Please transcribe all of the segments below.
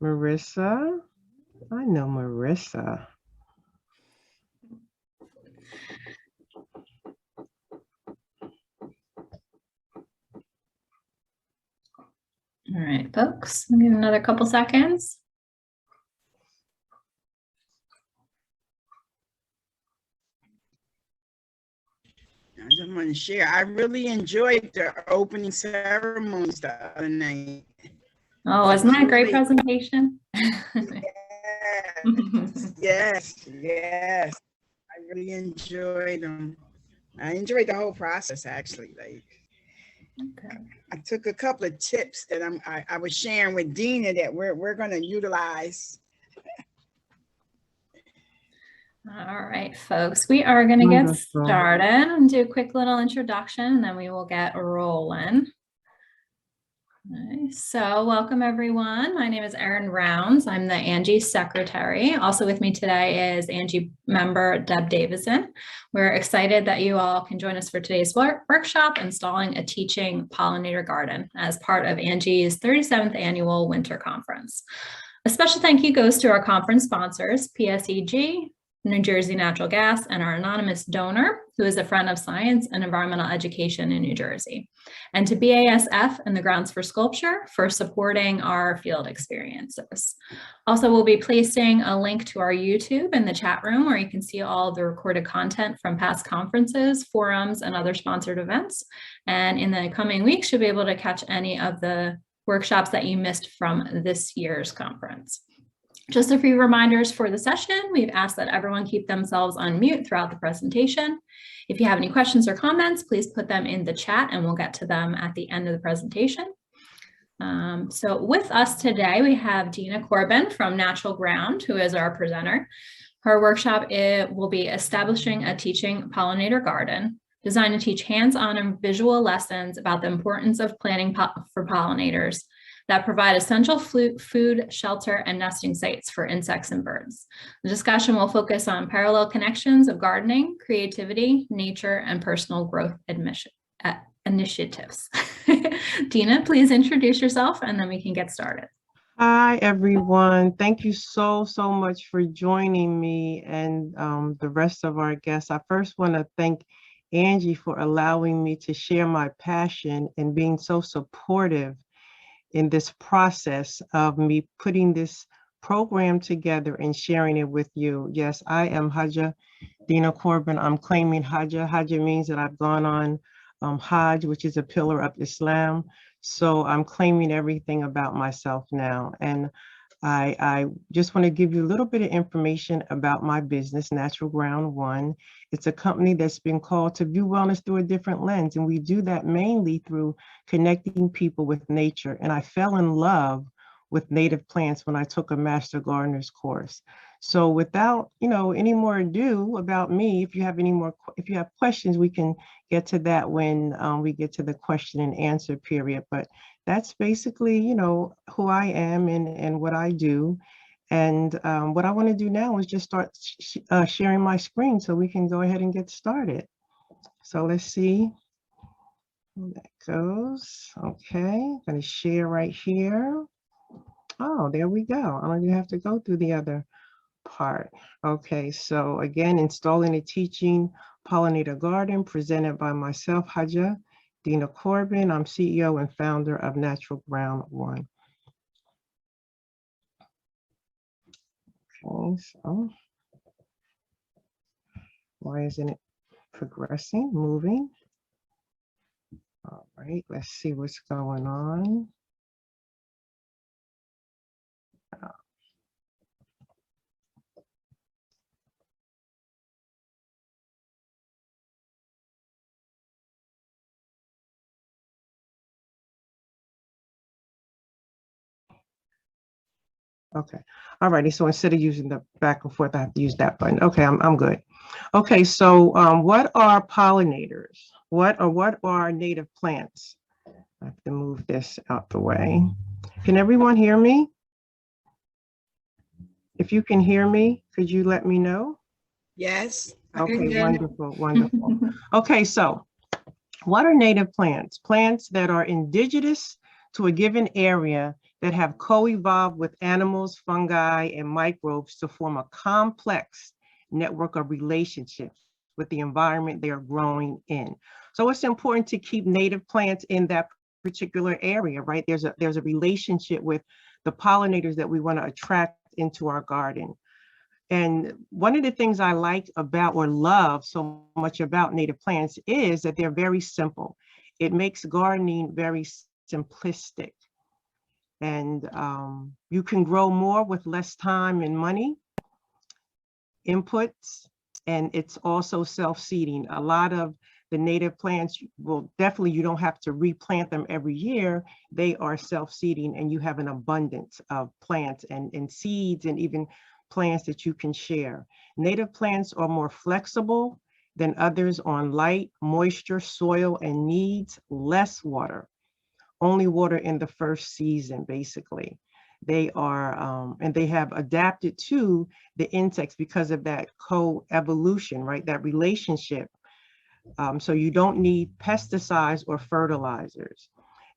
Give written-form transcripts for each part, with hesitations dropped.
Marissa. I know Marissa. All right, folks, I'll give it another couple seconds. I just want to share. I really enjoyed the opening ceremonies the other night. Oh, wasn't that a great presentation? Yes. I really enjoyed them. I enjoyed the whole process, actually. Okay. I took a couple of tips that I was sharing with Dina that we're going to utilize. All right, folks, we are going to get started and do a quick little introduction, and then we will get rolling. Okay, so welcome everyone. My name is Erin Rounds. I'm the Angie secretary. Also with me today is Angie member Deb Davison. We're excited that you all can join us for today's workshop, Installing a Teaching Pollinator Garden, as part of Angie's 37th annual winter conference. A special thank you goes to our conference sponsors, PSEG, New Jersey Natural Gas, and our anonymous donor, who is a friend of science and environmental education in New Jersey, and to BASF and the Grounds for Sculpture for supporting our field experiences. Also, we'll be placing a link to our YouTube in the chat room where you can see all the recorded content from past conferences, forums, and other sponsored events. And in the coming weeks, you'll be able to catch any of the workshops that you missed from this year's conference. Just a few reminders for the session. We've asked that everyone keep themselves on mute throughout the presentation. If you have any questions or comments, please put them in the chat and we'll get to them at the end of the presentation. So with us today, we have Dina Corbin from Natural Ground, who is our presenter. Her workshop will be Establishing a Teaching Pollinator Garden, designed to teach hands-on and visual lessons about the importance of planting for pollinators that provide essential food, shelter, and nesting sites for insects and birds. The discussion will focus on parallel connections of gardening, creativity, nature, and personal growth initiatives. Dina, please introduce yourself and then we can get started. Hi, everyone. Thank you so much for joining me and the rest of our guests. I first want to thank Angie for allowing me to share my passion and being so supportive in this process of me putting this program together and sharing it with you. Yes, I am Haja Dina Corbin. I'm claiming Haja. Haja means that I've gone on Hajj, which is a pillar of Islam. So I'm claiming everything about myself now. And I just want to give you a little bit of information about my business, Natural Ground One. It's a company that's been called to view wellness through a different lens. And we do that mainly through connecting people with nature. And I fell in love with native plants when I took a Master Gardener's course. So without, any more ado about me, if you have questions, we can get to that when we get to the question and answer period. But that's basically, who I am and what I do. And what I want to do now is just start sharing my screen so we can go ahead and get started. So let's see how that goes. Okay, I'm going to share right here. Oh, there we go. I don't even have to go through the other part. Okay, so again, Installing a Teaching Pollinator Garden, presented by myself, Haja Dina Corbin. I'm CEO and founder of Natural Ground One. Okay, so why isn't it progressing, moving? All right, let's see what's going on. Okay, all righty, so instead of using the back and forth, I have to use that button. Okay, I'm good. Okay, so what are pollinators? What are native plants? I have to move this out the way. Can everyone hear me? If you can hear me, could you let me know? Yes. Okay, wonderful. Okay, so what are native plants? Plants that are indigenous to a given area that have co-evolved with animals, fungi, and microbes to form a complex network of relationships with the environment they are growing in. So it's important to keep native plants in that particular area, right? There's a relationship with the pollinators that we want to attract into our garden. And one of the things I like about or love so much about native plants is that they're very simple. It makes gardening very simplistic. And you can grow more with less time and money, inputs, and it's also self-seeding. A lot of the native plants, well, definitely you don't have to replant them every year. They are self-seeding, and you have an abundance of plants and seeds and even plants that you can share. Native plants are more flexible than others on light, moisture, soil, and needs less water. Only water in the first season, basically. They are, and they have adapted to the insects because of that co-evolution, right? That relationship. So you don't need pesticides or fertilizers.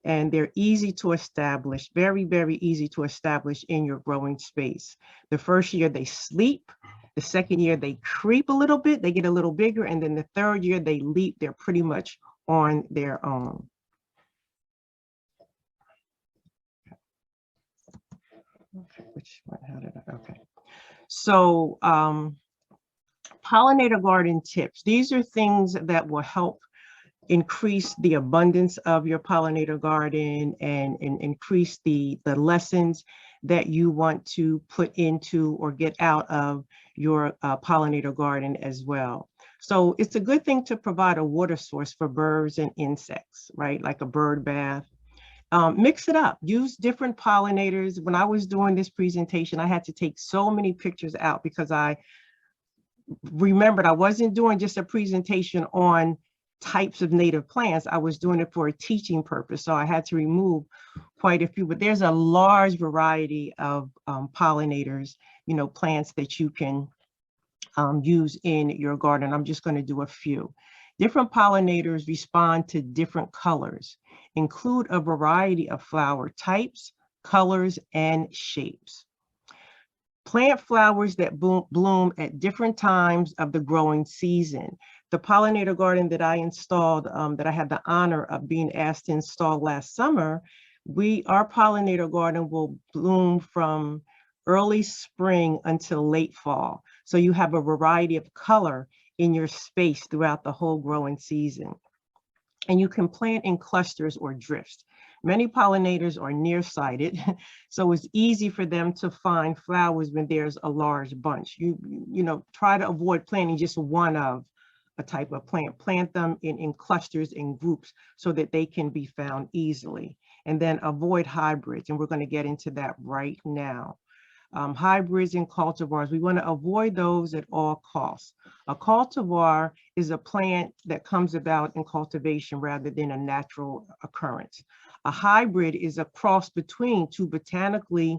And they're easy to establish, very, very easy to establish in your growing space. The first year they sleep. The second year they creep a little bit, they get a little bigger. And then the third year they leap, they're pretty much on their own. Okay, which one, how did I, okay. So pollinator garden tips. These are things that will help increase the abundance of your pollinator garden and increase the lessons that you want to put into or get out of your pollinator garden as well. So it's a good thing to provide a water source for birds and insects, right? Like a bird bath. Mix it up, use different pollinators. When I was doing this presentation, I had to take so many pictures out because I remembered I wasn't doing just a presentation on types of native plants. I was doing it for a teaching purpose. So I had to remove quite a few, but there's a large variety of pollinators, you know, plants that you can use in your garden. I'm just going to do a few. Different pollinators respond to different colors. Include a variety of flower types, colors, and shapes. Plant flowers that bloom at different times of the growing season. The pollinator garden that I installed, that I had the honor of being asked to install last summer, our pollinator garden will bloom from early spring until late fall. So you have a variety of color in your space throughout the whole growing season. And you can plant in clusters or drifts. Many pollinators are nearsighted, so it's easy for them to find flowers when there's a large bunch. You know, try to avoid planting just one of a type of plant. Plant them in clusters and groups so that they can be found easily. And then avoid hybrids, and we're going to get into that right now. Hybrids and cultivars, we want to avoid those at all costs. A cultivar is a plant that comes about in cultivation rather than a natural occurrence. A hybrid is a cross between two botanically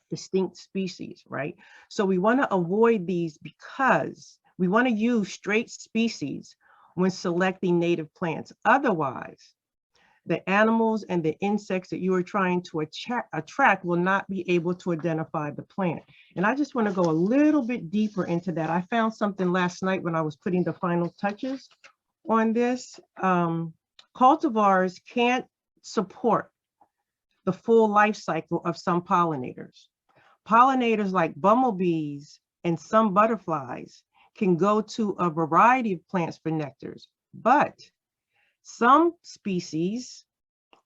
distinct species, right? So we want to avoid these because we want to use straight species when selecting native plants. Otherwise, the animals and the insects that you are trying to attract will not be able to identify the plant. And I just want to go a little bit deeper into that. I found something last night when I was putting the final touches on this. Cultivars can't support the full life cycle of some pollinators. Pollinators like bumblebees and some butterflies can go to a variety of plants for nectars, but some species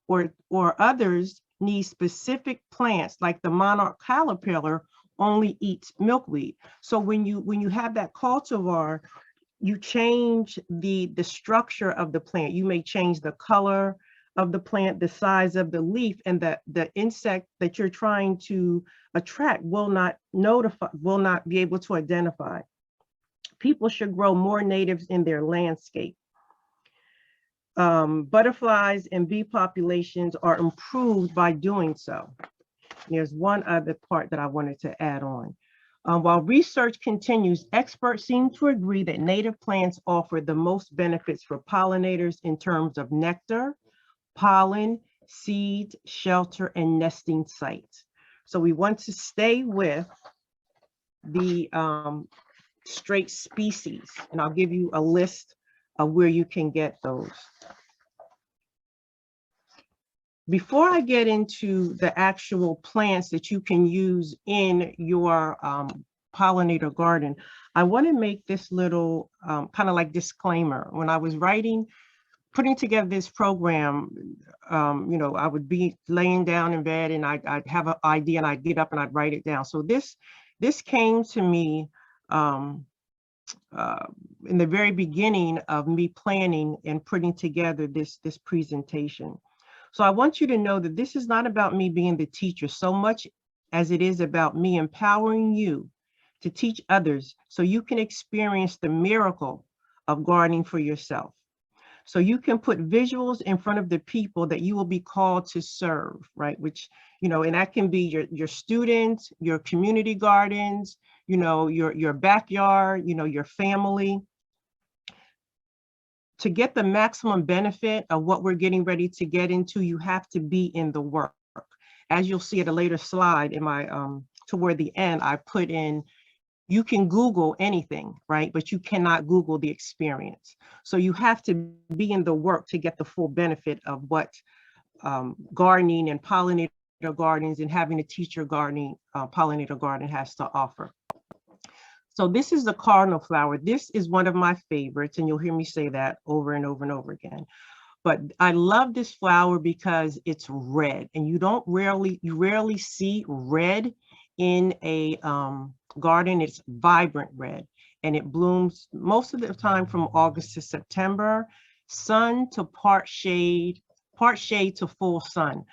or others need specific plants, like the monarch caterpillar only eats milkweed. So when you have that cultivar, you change the structure of the plant. You may change the color of the plant, the size of the leaf, and the insect that you're trying to attract will not be able to identify. People should grow more natives in their landscape. Butterflies and bee populations are improved by doing so. There's one other part that I wanted to add on. While research continues, experts seem to agree that native plants offer the most benefits for pollinators in terms of nectar, pollen, seed, shelter, and nesting sites. So we want to stay with the straight species, and I'll give you a list of where you can get those. Before I get into the actual plants that you can use in your pollinator garden, I want to make this little kind of like disclaimer. When I was putting together this program, you know, I would be laying down in bed and I'd have an idea and I'd get up and I'd write it down. So this came to me in the very beginning of me planning and putting together this presentation. So I want you to know that this is not about me being the teacher so much as it is about me empowering you to teach others so you can experience the miracle of gardening for yourself. So you can put visuals in front of the people that you will be called to serve, right? Which, you know, and that can be your students, your community gardens, you know, your backyard, you know, your family. To get the maximum benefit of what we're getting ready to get into, you have to be in the work. As you'll see at a later slide in my, toward the end, I put in, you can Google anything, right? But you cannot Google the experience. So you have to be in the work to get the full benefit of what gardening and pollinator gardens and having a teacher gardening pollinator garden has to offer. So this is the cardinal flower. This is one of my favorites, and you'll hear me say that over and over and over again. But I love this flower because it's red, and you rarely see red in a garden. It's vibrant red, and it blooms most of the time from August to September, sun to part shade to full sun.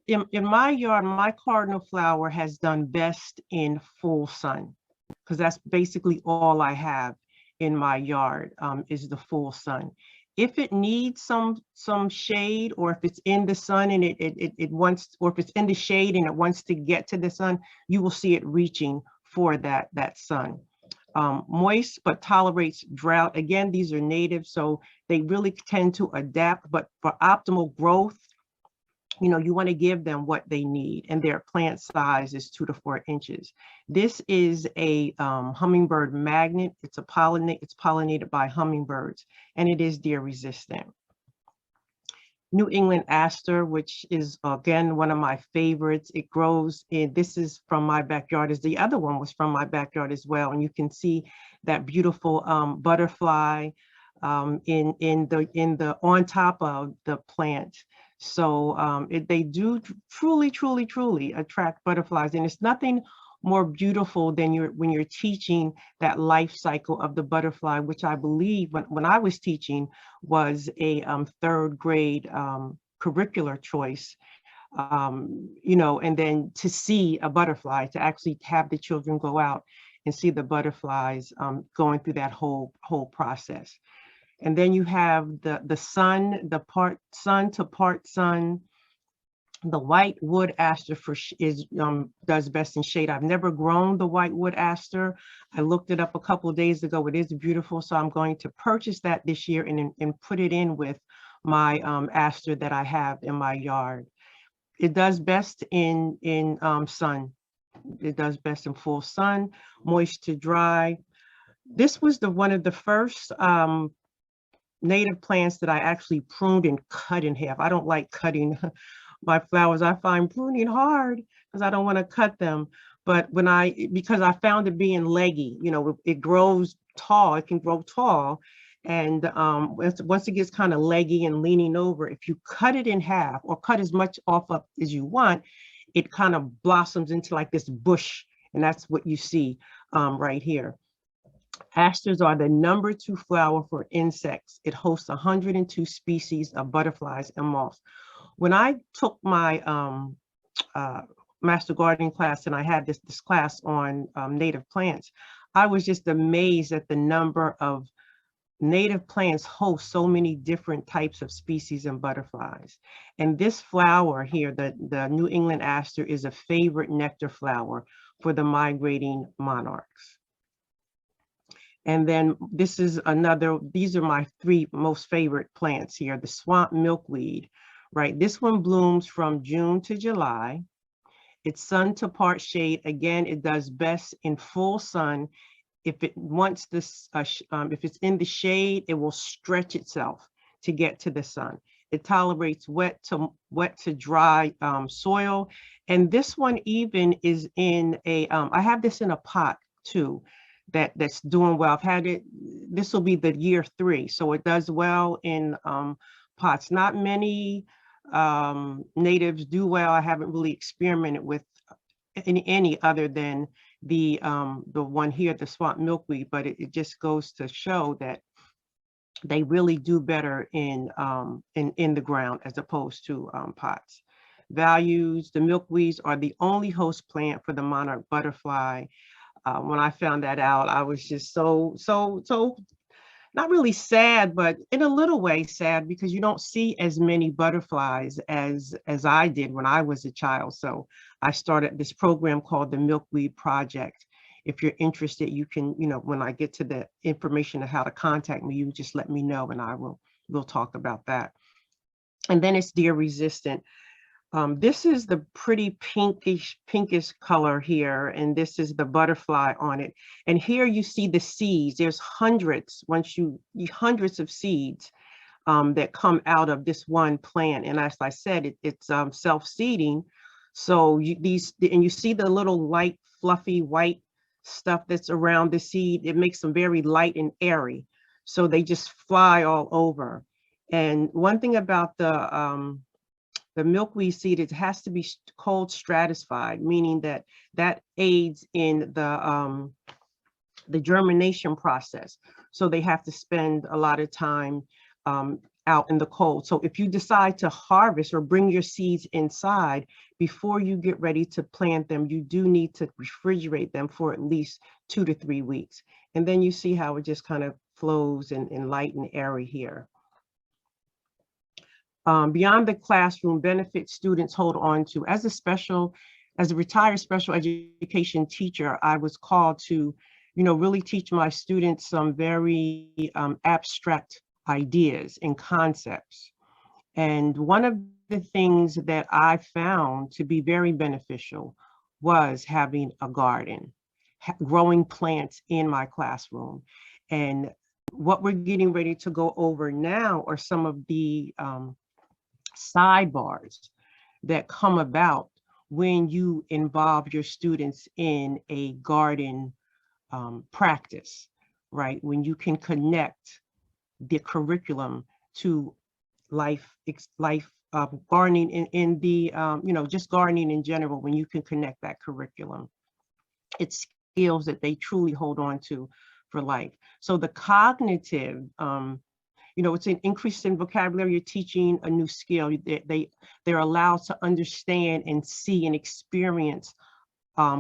In my yard, my cardinal flower has done best in full sun, because that's basically all I have in my yard is the full sun. If it needs some shade, or if it's in the sun and it wants, or if it's in the shade and it wants to get to the sun, you will see it reaching for that sun. Moist but tolerates drought. Again, these are native, so they really tend to adapt, but for optimal growth, you know, you want to give them what they need, and their plant size is 2 to 4 inches. This is a hummingbird magnet. It's pollinated by hummingbirds, and it is deer resistant. New England Aster, which is again one of my favorites. It grows in, this is from my backyard, as the other one was from my backyard as well, and you can see that beautiful butterfly on top of the plant. So they do truly attract butterflies, and it's nothing more beautiful than when you're teaching that life cycle of the butterfly, which I believe when I was teaching was a 3rd grade curricular choice. You know, and then to see a butterfly, to actually have the children go out and see the butterflies going through that whole process. And then you have the sun, the part sun to part sun. The white wood aster does best in shade. I've never grown the white wood aster. I looked it up a couple of days ago. It is beautiful, so I'm going to purchase that this year and put it in with my aster that I have in my yard. It does best in sun. It does best in full sun, moist to dry. This was one of the first native plants that I actually pruned and cut in half. I don't like cutting my flowers. I find pruning hard because I don't want to cut them. But because I found it being leggy, you know, it grows tall, it can grow tall. And once it gets kind of leggy and leaning over, if you cut it in half or cut as much off of as you want, it kind of blossoms into like this bush. And that's what you see right here. Asters are the #2 flower for insects. It hosts 102 species of butterflies and moths. When I took my master gardening class, and I had this class on native plants, I was just amazed at the number of native plants host so many different types of species and butterflies. And this flower here, the New England Aster, is a favorite nectar flower for the migrating monarchs. And then these are my 3 most favorite plants here. The swamp milkweed right? This one blooms from June to July. It's sun to part shade. Again, it does best in full sun. If it wants this, if it's in the shade, it will stretch itself to get to the sun. It tolerates wet to dry soil. And this one even is in a, I have this in a pot too, that's doing well. I've had it, this will be the year 3. So it does well in pots. Not many natives do well. I haven't really experimented with any other than the one here, the swamp milkweed, but it just goes to show that they really do better in the ground as opposed to pots. Values: the milkweeds are the only host plant for the monarch butterfly. When I found that out, I was just so not really sad, but in a little way sad, because you don't see as many butterflies as I did when I was a child. So I started this program called the Milkweed Project. If you're interested, you can, when I get to the information of how to contact me, you just let me know and we'll talk about that. And then it's deer resistant. This is the pretty pinkish color here, and this is the butterfly on it. And here you see the seeds. There's hundreds, hundreds of seeds that come out of this one plant. And as I said, it's self-seeding. So you see the little light, fluffy white stuff that's around the seed. It makes them very light and airy. So they just fly all over. And one thing about the milkweed seed, it has to be cold stratified, meaning that aids in the germination process. So they have to spend a lot of time out in the cold. So if you decide to harvest or bring your seeds inside, before you get ready to plant them, you do need to refrigerate them for at least 2 to 3 weeks. And then you see how it just kind of flows in light and airy here. Beyond the classroom, benefits students hold on to. As a retired special education teacher, I was called to, really teach my students some very abstract ideas and concepts. And one of the things that I found to be very beneficial was having a garden, growing plants in my classroom. And what we're getting ready to go over now are some of the sidebars that come about when you involve your students in a garden practice, right? When you can connect the curriculum to life gardening in the, just gardening in general, when you can connect that curriculum. It's skills that they truly hold on to for life. So the cognitive, it's an increase in vocabulary. You're teaching a new skill. They're allowed to understand and see and experience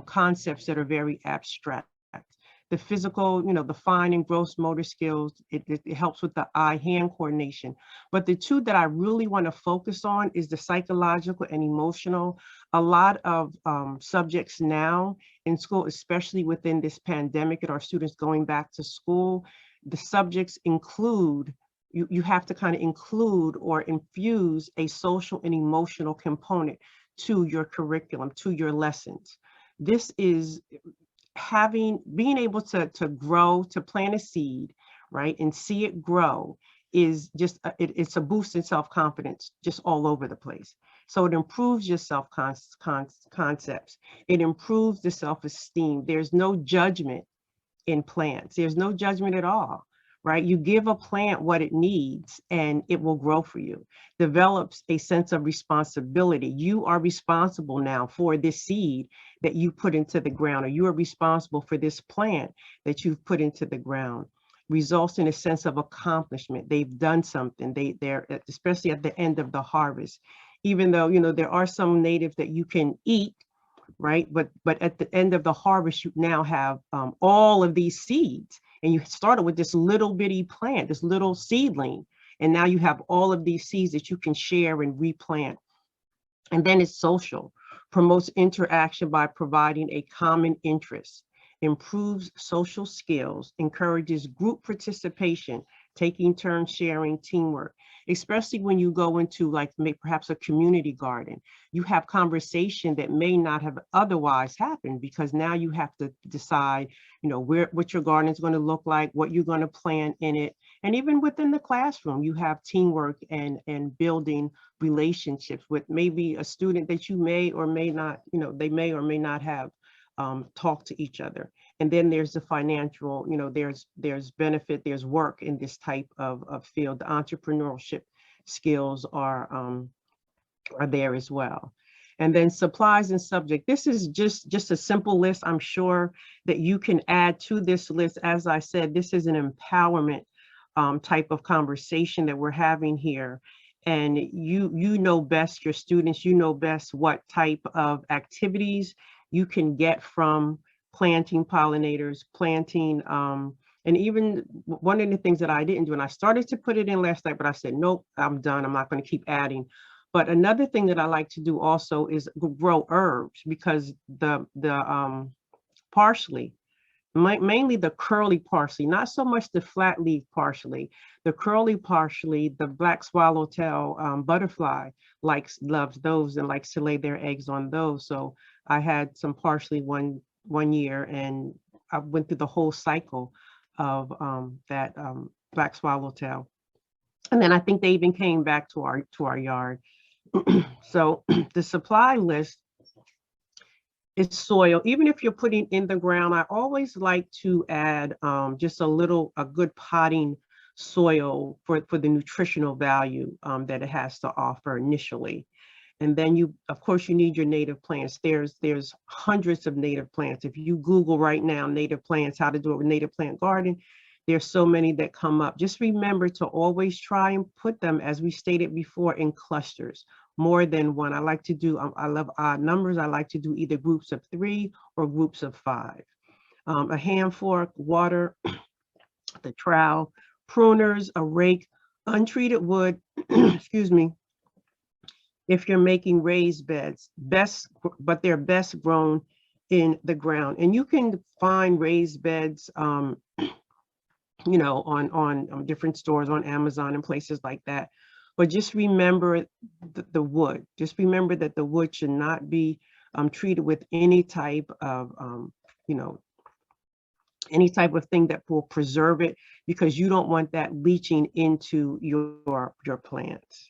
concepts that are very abstract. The physical, the fine and gross motor skills, it helps with the eye-hand coordination. But the two that I really want to focus on is the psychological and emotional. A lot of subjects now in school, especially within this pandemic and our students going back to school, the subjects include, you have to kind of include or infuse a social and emotional component to your curriculum, to your lessons. This is being able to grow, to plant a seed, right, and see it grow is just, it's a boost in self-confidence just all over the place. So it improves your self-concepts. It improves the self-esteem. There's no judgment in plants. There's no judgment at all, right? You give a plant what it needs and it will grow for you. Develops a sense of responsibility. You are responsible now for this seed that you put into the ground, or you are responsible for this plant that you've put into the ground. Results in a sense of accomplishment. They've done something. They're especially at the end of the harvest, even though, there are some natives that you can eat, right? But at the end of the harvest, you now have all of these seeds, and you started with this little bitty plant, this little seedling, and now you have all of these seeds that you can share and replant. And then it's social, promotes interaction by providing a common interest, improves social skills, encourages group participation, taking turns, sharing, teamwork. especially when you go into like perhaps a community garden. You have conversation that may not have otherwise happened, because now you have to decide, you know, what your garden is going to look like, what you're going to plant in it. And even within the classroom, you have teamwork and building relationships with maybe a student that you may or may not, you know, they may or may not have talked to each other. And then there's the financial, you know, there's benefit, there's work in this type of field. The entrepreneurship skills are there as well. And then supplies and subject. This is just a simple list. I'm sure that you can add to this list. As I said, this is an empowerment type of conversation that we're having here. And you know best, your students, you know best what type of activities you can get from planting pollinators, planting, and even one of the things that I didn't do, and I started to put it in last night, but I said, nope, I'm done. I'm not going to keep adding. But another thing that I like to do also is grow herbs, because the parsley, mainly the curly parsley, not so much the flat leaf parsley, the curly parsley, the black swallowtail butterfly loves those and likes to lay their eggs on those. So I had some parsley one year, and I went through the whole cycle of that black swallowtail. And then I think they even came back to our yard. So the supply list is soil. Even if you're putting in the ground, I always like to add just a good potting soil for the nutritional value that it has to offer initially. And then of course, you need your native plants. There's hundreds of native plants. If you Google right now, native plants, how to do a native plant garden, there's so many that come up. Just remember to always try and put them, as we stated before, in clusters, more than one. I like to do, I love odd numbers. I like to do either groups of 3 or groups of 5. A hand fork, water, the trowel, pruners, a rake, untreated wood, excuse me, if you're making raised beds, but they're best grown in the ground. And you can find raised beds, you know, on different stores, on Amazon and places like that. But just remember the wood. Just remember that the wood should not be treated with any type of, you know, any type of thing that will preserve it, because you don't want that leaching into your plants.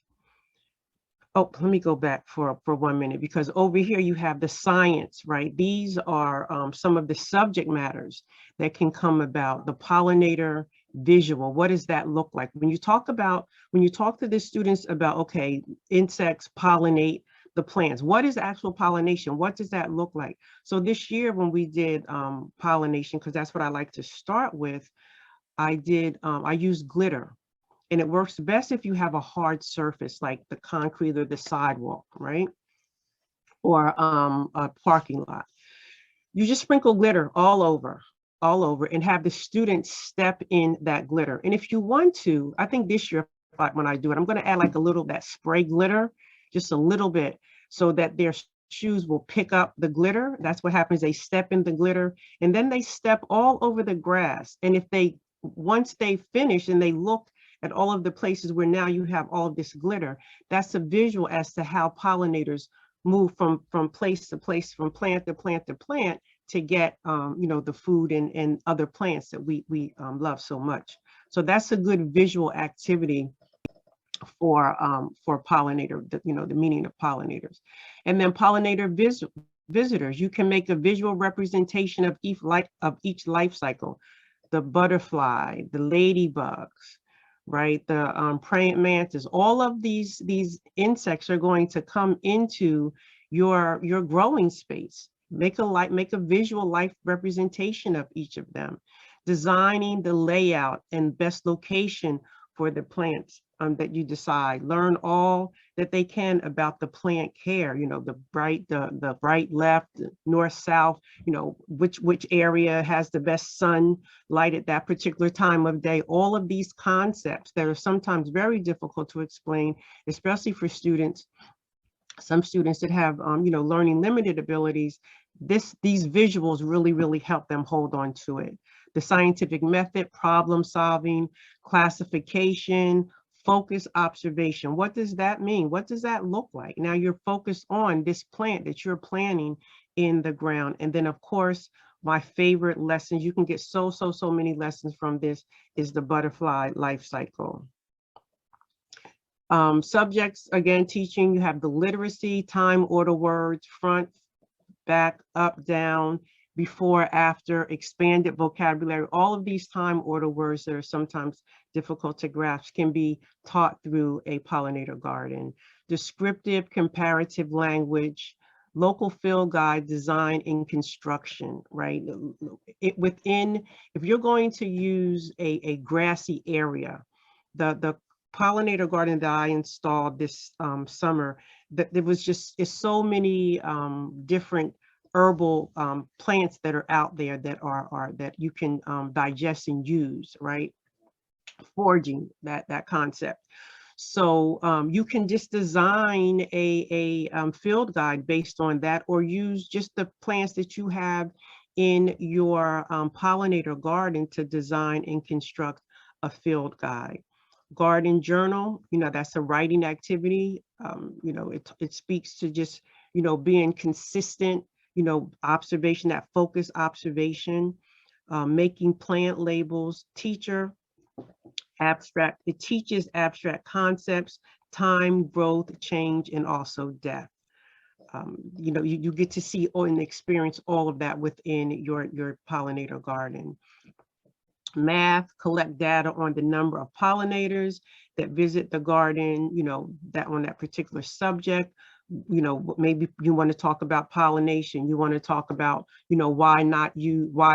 Oh, let me go back for 1 minute, because over here you have the science, right? These are some of the subject matters that can come about. The pollinator visual, what does that look like? When you talk to the students about, okay, insects pollinate the plants, what is actual pollination? What does that look like? So this year when we did pollination, because that's what I like to start with, I used glitter. And it works best if you have a hard surface like the concrete or the sidewalk, right? Or a parking lot. You just sprinkle glitter all over, and have the students step in that glitter. And if you want to, I think this year, when I do it, I'm going to add like a little that spray glitter, just a little bit, so that their shoes will pick up the glitter. That's what happens. They step in the glitter, and then they step all over the grass. And once they finish and they look at all of the places where now you have all of this glitter, that's a visual as to how pollinators move from place to place, from plant to plant to plant, to get you know, the food and other plants that we love so much. So that's a good visual activity for pollinator, you know, the meaning of pollinators. And then pollinator visitors, you can make a visual representation of each life cycle. The butterfly, the ladybugs, right? The praying mantis, all of these insects are going to come into your growing space. Make a visual life representation of each of them. Designing the layout and best location for the plants that you decide. Learn all that they can about the plant care, you know, the right, left, north, south, you know, which area has the best sunlight at that particular time of day. All of these concepts that are sometimes very difficult to explain, especially for students, some students that have, you know, learning limited abilities. These visuals really help them hold on to it. The scientific method, problem solving, classification, Focus observation. What does that mean? What does that look like? Now you're focused on this plant that you're planting in the ground. And then of course, my favorite lessons, you can get so many lessons from this, is the butterfly life cycle. Subjects, again, teaching, you have the literacy, time, order words, front, back, up, down, before, after, expanded vocabulary. All of these time order words that are sometimes difficult to grasp can be taught through a pollinator garden. Descriptive, comparative language, local field guide, design and construction, right? If you're going to use a grassy area, the pollinator garden that I installed this summer, that there was it's so many different herbal plants that are out there that are that you can digest and use, right? Foraging, that concept. So you can just design a field guide based on that, or use just the plants that you have in your pollinator garden to design and construct a field guide. Garden journal, that's a writing activity. It speaks to just, being consistent, observation, that focus observation, making plant labels. Teacher, abstract. It teaches abstract concepts, time, growth, change, and also death. You get to see and experience all of that within your pollinator garden. Math, collect data on the number of pollinators that visit the garden, that on that particular subject. Maybe you want to talk about pollination. You want to talk about, why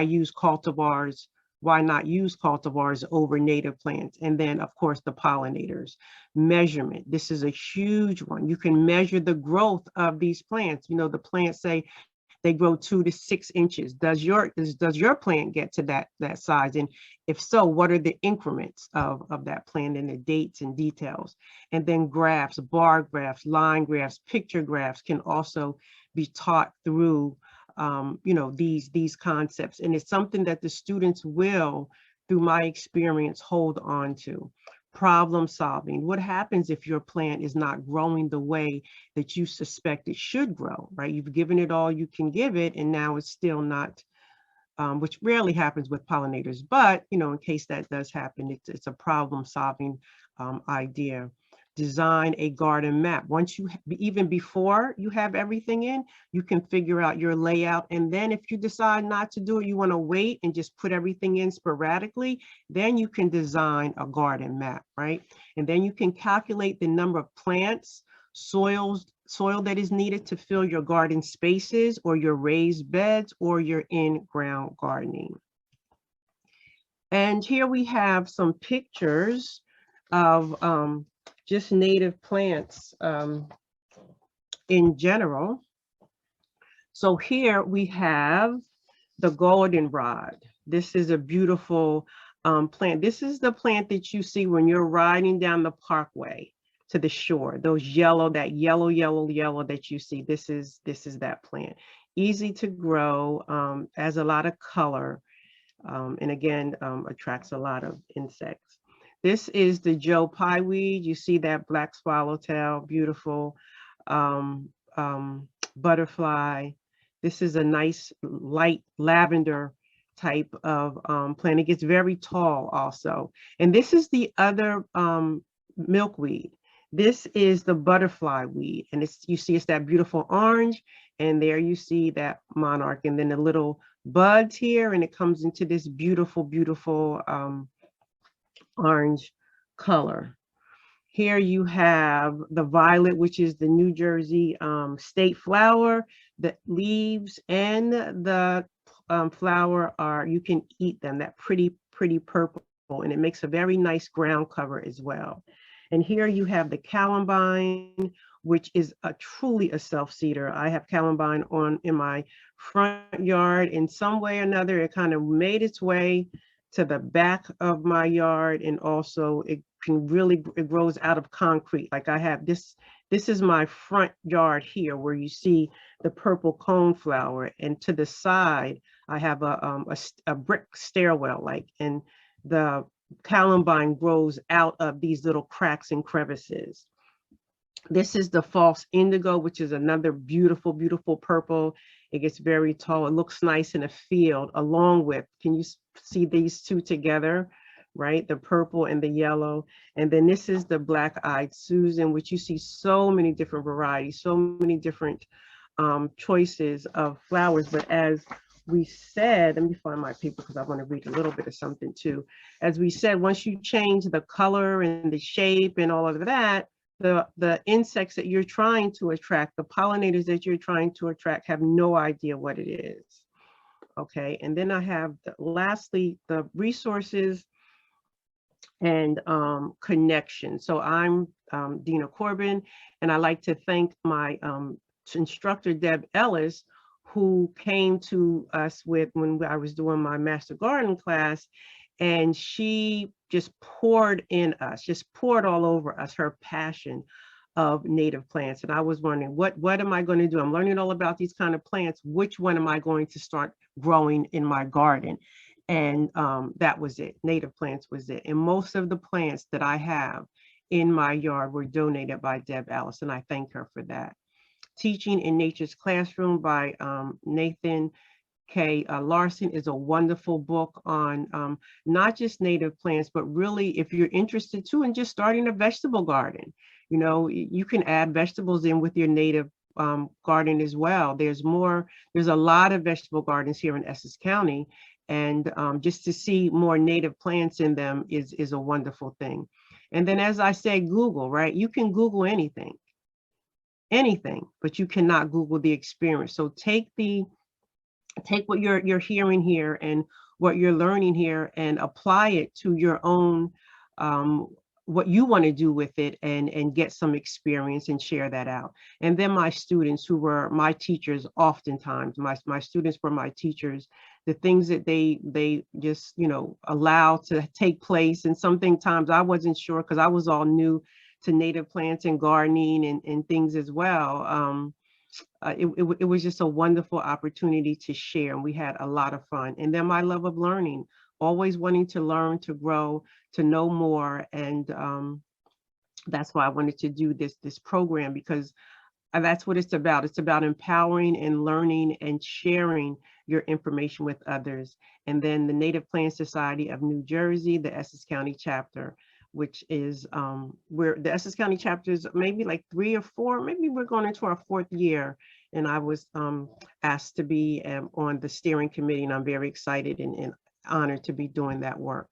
use cultivars? Why not use cultivars over native plants? And then, of course, the pollinators. Measurement. This is a huge one. You can measure the growth of these plants. The plants say they grow 2 to 6 inches. Does your plant get to that size? And if so, what are the increments of that plant, and the dates and details? And then graphs, bar graphs, line graphs, picture graphs can also be taught through these concepts. And it's something that the students will, through my experience, hold on to. Problem solving. What happens if your plant is not growing the way that you suspect it should grow, right? You've given it all you can give it, and now it's still not, which rarely happens with pollinators, but, in case that does happen, it's a problem solving idea. Design a garden map. Once even before you have everything in, you can figure out your layout. And then if you decide not to do it, you want to wait and just put everything in sporadically, then you can design a garden map, right? And then you can calculate the number of plants, soil that is needed to fill your garden spaces, or your raised beds, or your in-ground gardening. And here we have some pictures of just native plants in general. So here we have the goldenrod. This is a beautiful plant. This is the plant that you see when you're riding down the parkway to the shore. That yellow that you see. This is that plant. Easy to grow, has a lot of color, and again, attracts a lot of insects. This is the Joe Pye weed. You see that black swallowtail, beautiful butterfly. This is a nice light lavender type of plant. It gets very tall also. And this is the other milkweed. This is the butterfly weed. And you see it's that beautiful orange. And there you see that monarch. And then the little buds here. And it comes into this beautiful, beautiful orange color. Here you have the violet, which is the New Jersey state flower. The leaves and the flower you can eat them, that pretty purple, and it makes a very nice ground cover as well. And here you have the Columbine, which is truly a self-seeder. I have Columbine in my front yard. In some way or another, it kind of made its way to the back of my yard, and also it grows out of concrete. Like I have this is my front yard here, where you see the purple coneflower, and to the side I have a brick stairwell, and the Columbine grows out of these little cracks and crevices. This is the false indigo, which is another beautiful, beautiful purple. It gets very tall. It looks nice in a field along with, can you see these two together, right? The purple and the yellow. And then this is the black-eyed Susan, which you see so many different varieties, so many different choices of flowers. But as we said, let me find my paper because I want to read a little bit of something too. As we said, once you change the color and the shape and all of that, the insects that you're trying to attract, the pollinators that you're trying to attract have no idea what it is. Okay, and then I have lastly, the resources and connection. So I'm Dina Corbin, and I like to thank my instructor, Deb Ellis, who came to us with when I was doing my Master Garden class, and she just poured in us, just poured all over us her passion of native plants. And I was wondering, what am I going to do? I'm learning all about these kind of plants. Which one am I going to start growing in my garden? And that was it. Native plants was it. And most of the plants that I have in my yard were donated by Deb Ellis, and I thank her for that. Teaching in Nature's Classroom by Nathan K. Larson is a wonderful book on not just native plants, but really if you're interested too in just starting a vegetable garden. You know, you can add vegetables in with your native garden as well. There's a lot of vegetable gardens here in Essex County, and just to see more native plants in them is a wonderful thing. And then, as I say, Google, right? You can Google anything, but you cannot Google the experience. So take what you're hearing here and what you're learning here and apply it to your own, what you want to do with it, and get some experience and share that out. And then my students, who were my teachers, oftentimes my students were my teachers, the things that they just, you know, allow to take place. And sometimes I wasn't sure because I was all new to native plants and gardening and things as well. It was just a wonderful opportunity to share, and we had a lot of fun. And then my love of learning, always wanting to learn, to grow, to know more. And that's why I wanted to do this program, because that's what it's about. It's about empowering and learning and sharing your information with others. And then the Native Plant Society of New Jersey, the Essex County chapter, which is where the Essex County chapter is maybe like 3 or 4, maybe we're going into our 4th year. And I was asked to be on the steering committee, and I'm very excited and honored to be doing that work.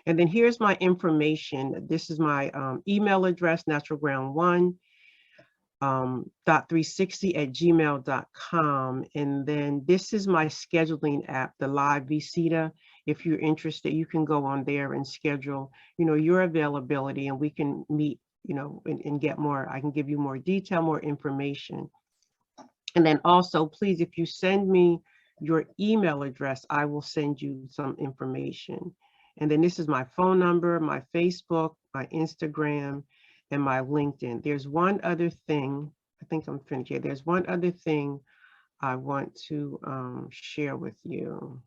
And then here's my information. This is my email address, naturalground1 .360@gmail.com. And then this is my scheduling app, the Live Visita. If you're interested, you can go on there and schedule, you know, your availability, and we can meet, you know, and get more. I can give you more detail, more information. And then also, please, if you send me your email address, I will send you some information. And then this is my phone number, my Facebook, my Instagram, and my LinkedIn. There's one other thing, I think I'm finished here. There's one other thing I want to share with you.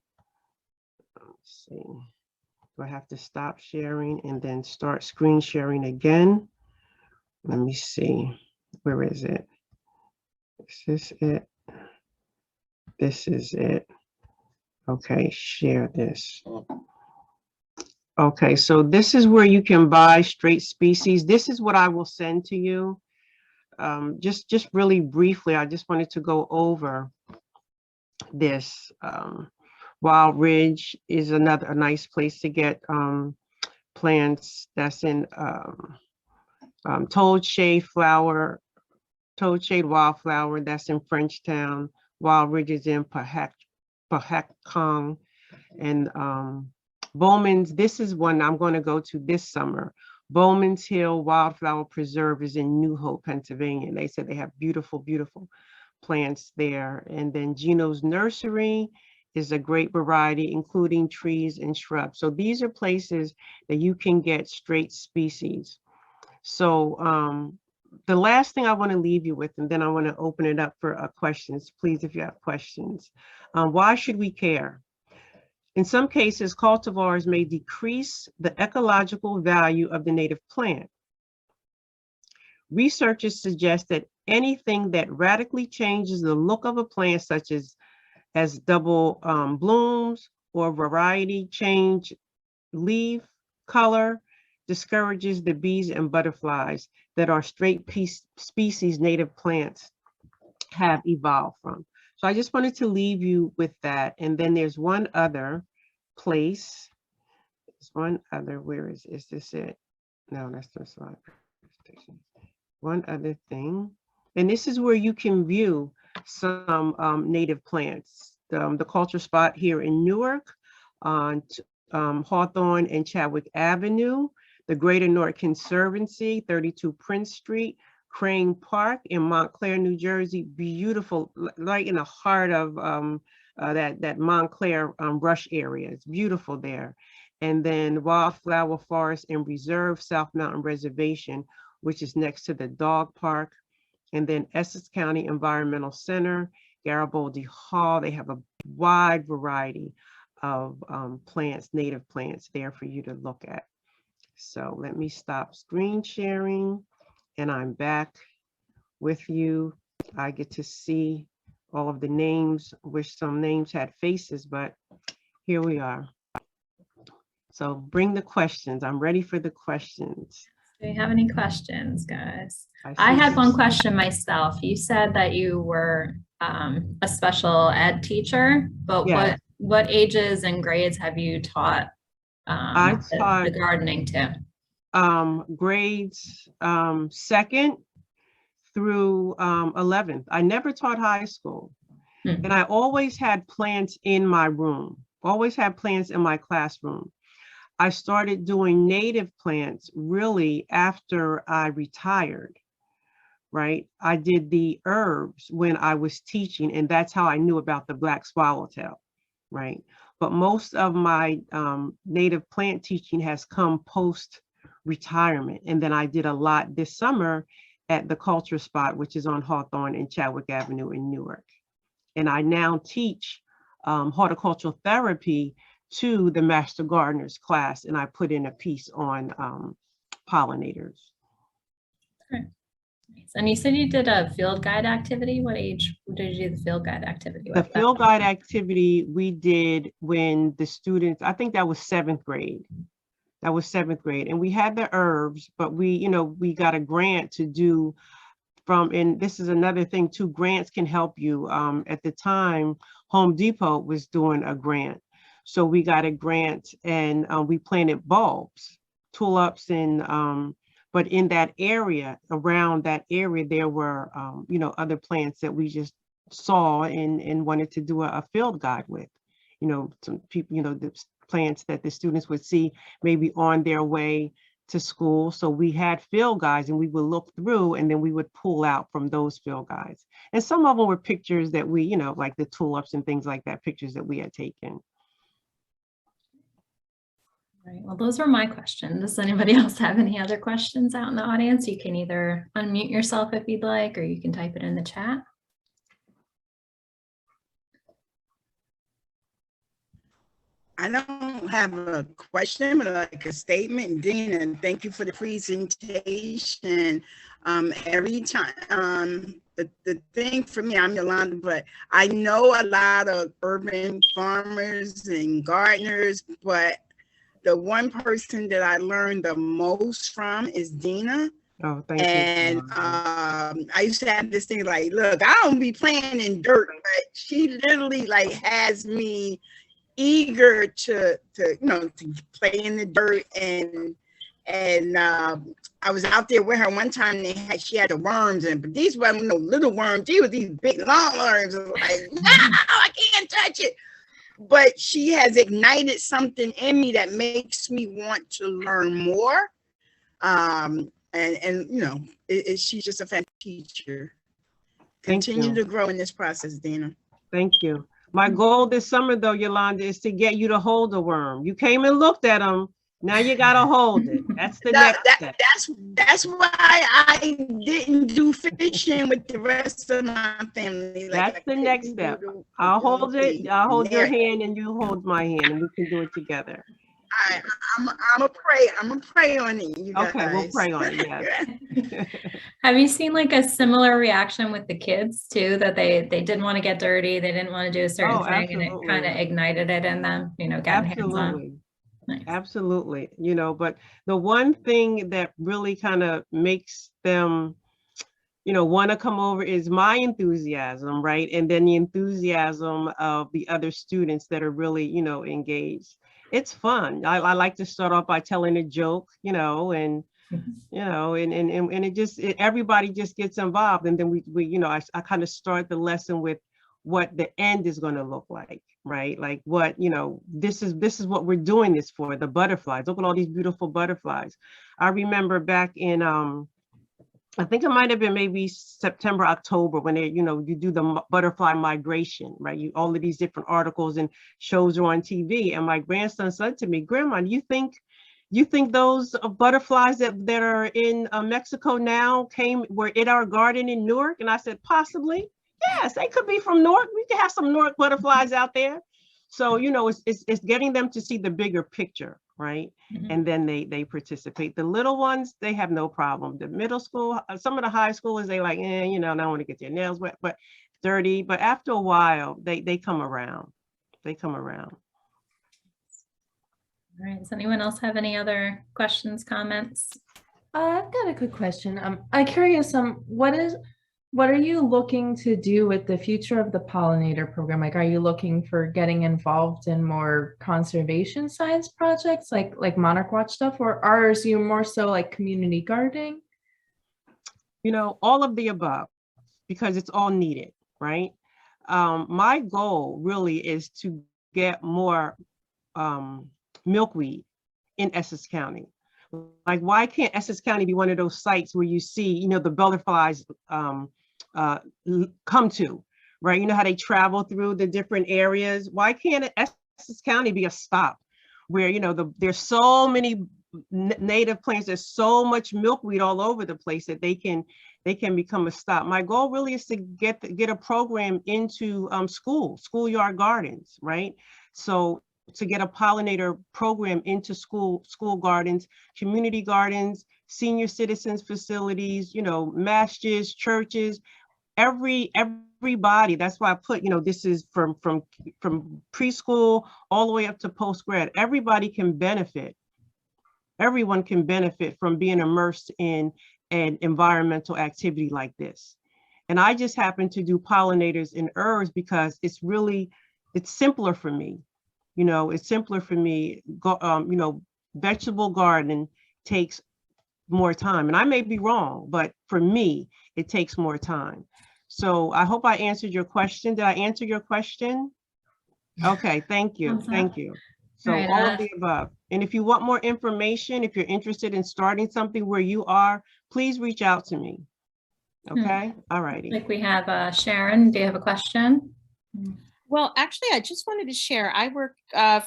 Let's see. Do I have to stop sharing and then start screen sharing again? Let me see. Where is it? Is this it? This is it. Okay, share this. Okay, so this is where you can buy straight species. This is what I will send to you. Just really briefly, I just wanted to go over this. Wild Ridge is a nice place to get plants. That's in Toadshade Wildflower. That's in Frenchtown. Wild Ridge is in Pahakong, and Bowman's. This is one I'm going to go to this summer. Bowman's Hill Wildflower Preserve is in New Hope, Pennsylvania. They said they have beautiful, beautiful plants there. And then Gino's Nursery is a great variety, including trees and shrubs. So these are places that you can get straight species. So the last thing I want to leave you with, and then I want to open it up for questions, please, if you have questions. Why should we care? In some cases, cultivars may decrease the ecological value of the native plant. Researchers suggest that anything that radically changes the look of a plant, such as double blooms or variety change leaf color, discourages the bees and butterflies that are straight species native plants have evolved from. So I just wanted to leave you with that. And then there's one other place. There's one other, where is this it? No, that's the slide. One other thing. And this is where you can view some native plants. The culture spot here in Newark on Hawthorne and Chadwick Avenue, the Greater Newark Conservancy, 32 Prince Street, Crane Park in Montclair, New Jersey, beautiful, right in the heart of that Montclair rush area. It's beautiful there. And then Wildflower Forest and Reserve, South Mountain Reservation, which is next to the dog park. And then Essex County Environmental Center, Garibaldi Hall. They have a wide variety of plants, native plants there for you to look at. So let me stop screen sharing and I'm back with you. I get to see all of the names. Wish some names had faces, but here we are. So bring the questions. I'm ready for the questions. Do you have any questions, guys? I had one question myself. You said that you were a special ed teacher, but yes. What ages and grades have you taught, I taught the gardening to? Grades 2nd through 11th. I never taught high school. And I always had plants in my room, always had plants in my classroom. I started doing native plants really after I retired, right? I did the herbs when I was teaching, and that's how I knew about the black swallowtail, right? But most of my native plant teaching has come post-retirement. And then I did a lot this summer at the Culture Spot, which is on Hawthorne and Chadwick Avenue in Newark. And I now teach horticultural therapy to the Master Gardeners class, and I put in a piece on pollinators. Okay. And you said you did a field guide activity. What age did you do the field guide activity? The field guide activity we did when the students, I think that was 7th grade. That was 7th grade. And we had the herbs, but we got a grant to do and this is another thing too, grants can help you. At the time, Home Depot was doing a grant. So we got a grant and we planted bulbs, tulips, and but in that area, around that area, there were other plants that we just saw and wanted to do a field guide with. Some people, the plants that the students would see maybe on their way to school. So we had field guides and we would look through and then we would pull out from those field guides. And some of them were pictures that we, like the tulips and things like that, pictures that we had taken. Right. Well, those were my questions. Does anybody else have any other questions out in the audience? You can either unmute yourself if you'd like, or you can type it in the chat. I don't have a question, but like a statement. Dina, thank you for the presentation. Every time, the thing for me, I'm Yolanda, but I know a lot of urban farmers and gardeners, but the one person that I learned the most from is Dina. Oh, thank you. And I used to have this thing like, look, I don't be playing in dirt, but she literally like has me eager to play in the dirt. And I was out there with her one time and she had the worms in, but these weren't no little worms. These were these big long worms. I was like, no, I can't touch it. But she has ignited something in me that makes me want to learn more. She's just a fantastic teacher. Continue to grow in this process, Dina. Thank you. My goal this summer, though, Yolanda, is to get you to hold a worm. You came and looked at them. Now you gotta hold it. That's the next step. That's why I didn't do fishing with the rest of my family. That's the next step. I'll hold it. I'll hold your hand and you hold my hand and we can do it together. I'm gonna pray. I'm gonna pray on it. You guys. Okay, we'll pray on it. Yes. Have you seen like a similar reaction with the kids too, that they didn't want to get dirty, they didn't want to do a certain thing, and it kind of ignited it in them, you know, getting hands on? Nice. Absolutely. You know, but the one thing that really kind of makes them, you know, want to come over is my enthusiasm, right? And then the enthusiasm of the other students that are really, you know, engaged. It's fun. I like to start off by telling a joke, you know, and you know, and it just everybody just gets involved, and then we you know, I kind of start the lesson with what the end is going to look like, right? Like what, you know, this is what we're doing this for, the butterflies. Look at all these beautiful butterflies. I remember back in I think it might have been maybe September, October, when they, you know, you do the butterfly migration, right? You all of these different articles and shows are on TV. And my grandson said to me, Grandma, you think those butterflies that are in Mexico now were in our garden in Newark? And I said, possibly. Yes, they could be from Newark. We could have some Newark butterflies out there. So, you know, it's getting them to see the bigger picture, right? Mm-hmm. And then they participate. The little ones, they have no problem. The middle school, some of the high schoolers, they like, you know, I don't want to get their nails wet, but dirty. But after a while, they come around. They come around. All right. Does anyone else have any other questions, comments? I've got a quick question. I'm curious, what are you looking to do with the future of the pollinator program? Like, are you looking for getting involved in more conservation science projects, like Monarch Watch stuff, or are you more so like community gardening? You know, all of the above, because it's all needed, right? My goal really is to get more milkweed in Essex County. Like, why can't Essex County be one of those sites where you see, you know, the butterflies come to, right? You know how they travel through the different areas. Why can't Essex County be a stop where, you know, there's so many native plants, there's so much milkweed all over the place that they can become a stop. My goal really is to get a program into schoolyard gardens, right? So to get a pollinator program into school gardens, community gardens, senior citizens facilities, you know, masjids, churches, everybody. That's why I put, you know, this is from preschool all the way up to post-grad. Everybody can benefit. Everyone can benefit from being immersed in an environmental activity like this. And I just happen to do pollinators and herbs because it's simpler for me. You know, it's simpler for me. You know, vegetable garden takes more time, and I may be wrong, but for me, it takes more time. So I hope I answered your question. Did I answer your question? Okay, thank you. Thank you. So all of the above. And if you want more information, if you're interested in starting something where you are, please reach out to me. Okay. All righty. Like we have Sharon, do you have a question? Well, actually, I just wanted to share. I work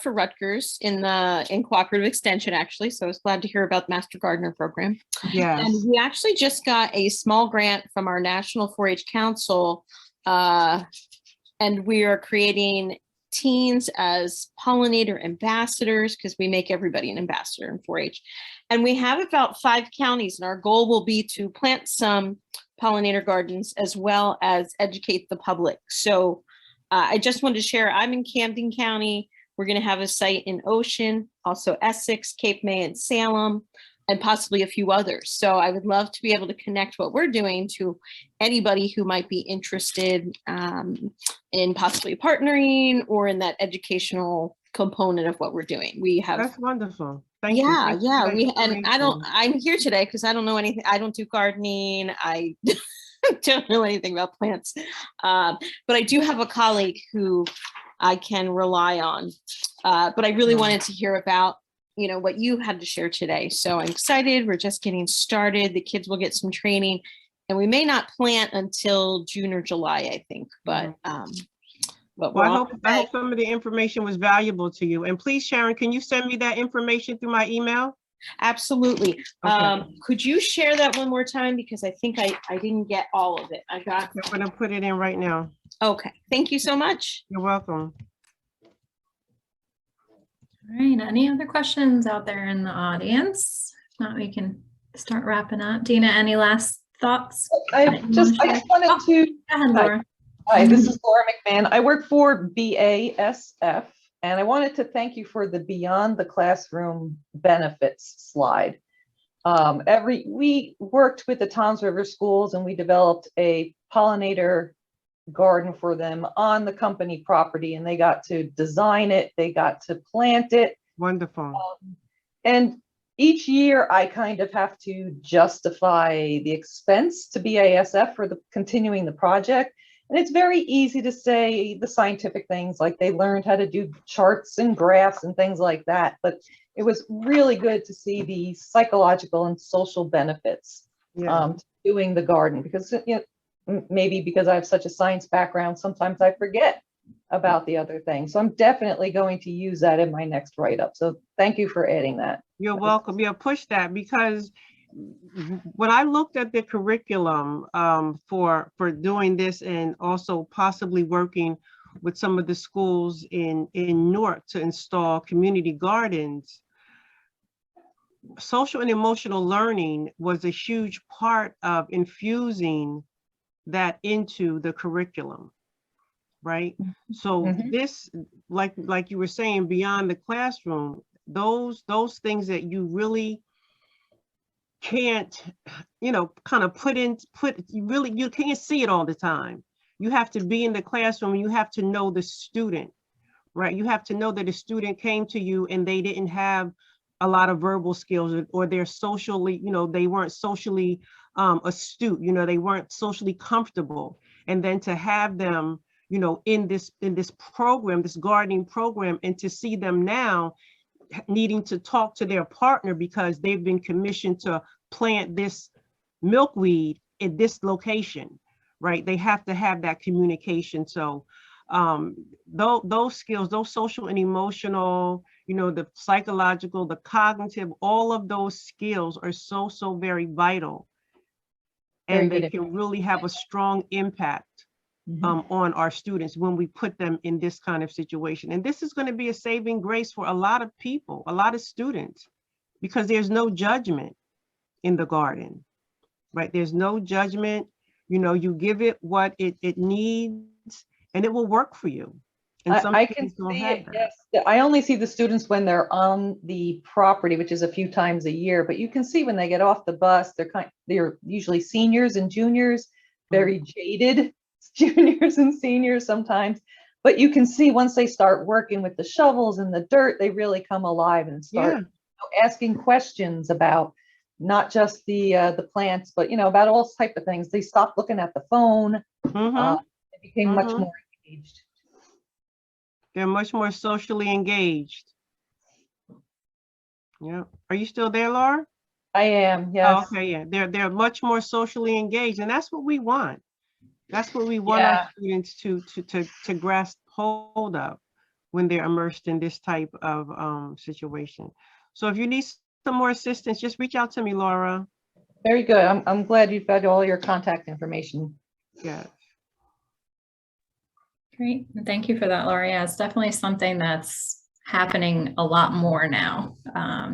for Rutgers in cooperative extension, actually. So I was glad to hear about the Master Gardener program. Yes. And we actually just got a small grant from our National 4-H Council, and we are creating teens as pollinator ambassadors, because we make everybody an ambassador in 4-H. And we have about 5 counties, and our goal will be to plant some pollinator gardens as well as educate the public. So I just wanted to share, I'm in Camden County. We're going to have a site in Ocean, also Essex, Cape May, and Salem, and possibly a few others. So I would love to be able to connect what we're doing to anybody who might be interested in possibly partnering or in that educational component of what we're doing. We have. That's wonderful. Thank you. I'm here today because I don't know anything. I don't do gardening. I don't know anything about plants, but I do have a colleague who I can rely on. But I really wanted to hear about, you know, what you had to share today. So I'm excited. We're just getting started. The kids will get some training, and we may not plant until June or July, I think. But But Well, we're I on hope the way. some of the information was valuable to you. And please, Sharon, can you send me that information through my email? Absolutely. Okay. Could you share that one more time? Because I think I didn't get all of it. I got, I'm going to put it in right now. okay. Thank you so much. You're welcome. All right, any other questions out there in the audience? If not, we can start wrapping up. Dina, any last thoughts? I just wanted to. Go ahead, Laura. Hi, this is Laura Mcmahon. I work for BASF, and I wanted to thank you for the Beyond the Classroom benefits slide. We worked with the Toms River schools, and we developed a pollinator garden for them on the company property, and they got to design it, they got to plant it. Wonderful. And each year I kind of have to justify the expense to BASF for continuing the project. And it's very easy to say the scientific things, like they learned how to do charts and graphs and things like that. But it was really good to see the psychological and social benefits to doing the garden, because maybe because I have such a science background, sometimes I forget about the other things. So I'm definitely going to use that in my next write-up. So thank you for adding that. You're welcome. Yeah, push that, because when I looked at the curriculum for doing this, and also possibly working with some of the schools in Newark to install community gardens, social and emotional learning was a huge part of infusing that into the curriculum, right? So this, like you were saying, beyond the classroom, those things that you really can't, kind of you can't see it all the time. You have to be in the classroom, and you have to know the student, right? You have to know that a student came to you and they didn't have a lot of verbal skills, or they're socially, they weren't socially astute, they weren't socially comfortable. And then to have them, in this program, this gardening program, and to see them now needing to talk to their partner because they've been commissioned to plant this milkweed in this location, right? They have to have that communication. So those skills, those social and emotional, the psychological, the cognitive, all of those skills are so very vital. And they can really have a strong impact on our students when we put them in this kind of situation. And this is going to be a saving grace for a lot of people, a lot of students, because there's no judgment in the garden, right? There's no judgment. You give it what it needs, and it will work for you. And I can see it, yes. I only see the students when they're on the property, which is a few times a year, but you can see when they get off the bus, they're usually seniors and juniors, very jaded juniors and seniors sometimes, but you can see once they start working with the shovels and the dirt, they really come alive and start asking questions about not just the plants, but about all type of things. They stopped looking at the phone. They became much more engaged. They're much more socially engaged. Yeah. Are you still there, Laura? I am, yes. Oh, okay, yeah. They're much more socially engaged, and that's what we want. That's what we want our students to grasp hold of when they're immersed in this type of situation. So if you need some more assistance, just reach out to me, Laura. Very good. I'm glad you've got all your contact information. Yeah. Great. Thank you for that, Laura. Yeah, it's definitely something that's happening a lot more now.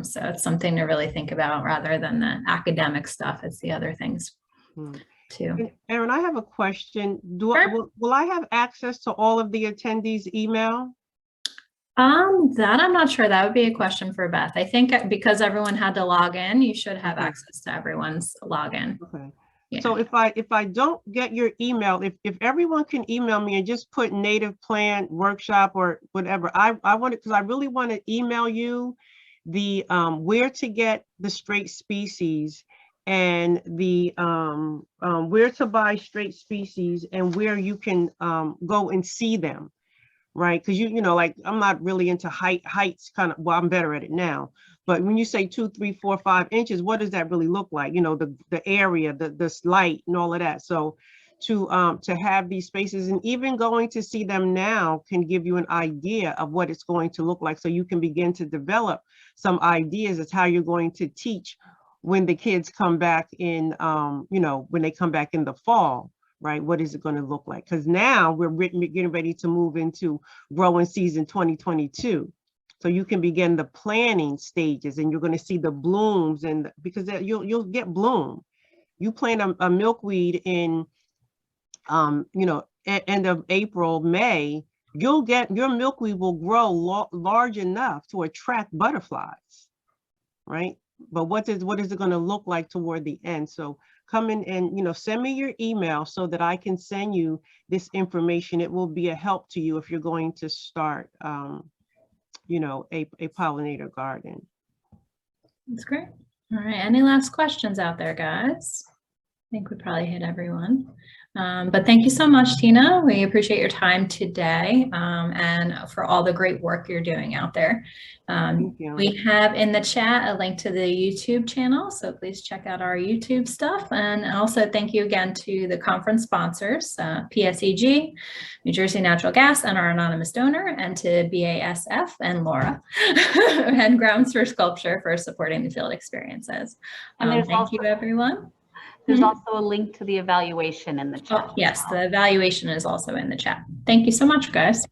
So it's something to really think about rather than the academic stuff. It's the other things too. And Erin, I have a question. Will I have access to all of the attendees' email? That I'm not sure. That would be a question for Beth. I think because everyone had to log in, you should have access to everyone's login. Okay. Yeah. So if I don't get your email, if everyone can email me and just put native plant workshop or whatever, I want it, because I really want to email you the where to get the straight species, and the where to buy straight species, and where you can go and see them, right? Because like, I'm not really into heights kind of, well, I'm better at it now. But when you say 2, 3, 4, 5 inches, what does that really look like? The area, the light and all of that. So to have these spaces, and even going to see them now can give you an idea of what it's going to look like. So you can begin to develop some ideas as how you're going to teach when the kids come back in, you know, when they come back in the fall, right? What is it going to look like? Because now we're getting ready to move into growing season 2022. So you can begin the planning stages, and you're going to see the blooms, and because you'll get bloom. You plant a milkweed in, you know, end of April, May, you'll get, your milkweed will grow large enough to attract butterflies, right? But what is it going to look like toward the end? So come in and, you know, send me your email so that I can send you this information. It will be a help to you if you're going to start, you know, a pollinator garden. That's great. All right, any last questions out there, guys? I think we probably hit everyone. But thank you so much, Tina. We appreciate your time today, and for all the great work you're doing out there. We have in the chat a link to the YouTube channel, so please check out our YouTube stuff. And also thank you again to the conference sponsors, PSEG, New Jersey Natural Gas, and our anonymous donor, and to BASF and Laura and Grounds for Sculpture for supporting the field experiences. And thank you, everyone. There's also a link to the evaluation in the chat. Oh, yes, the evaluation is also in the chat. Thank you so much, guys.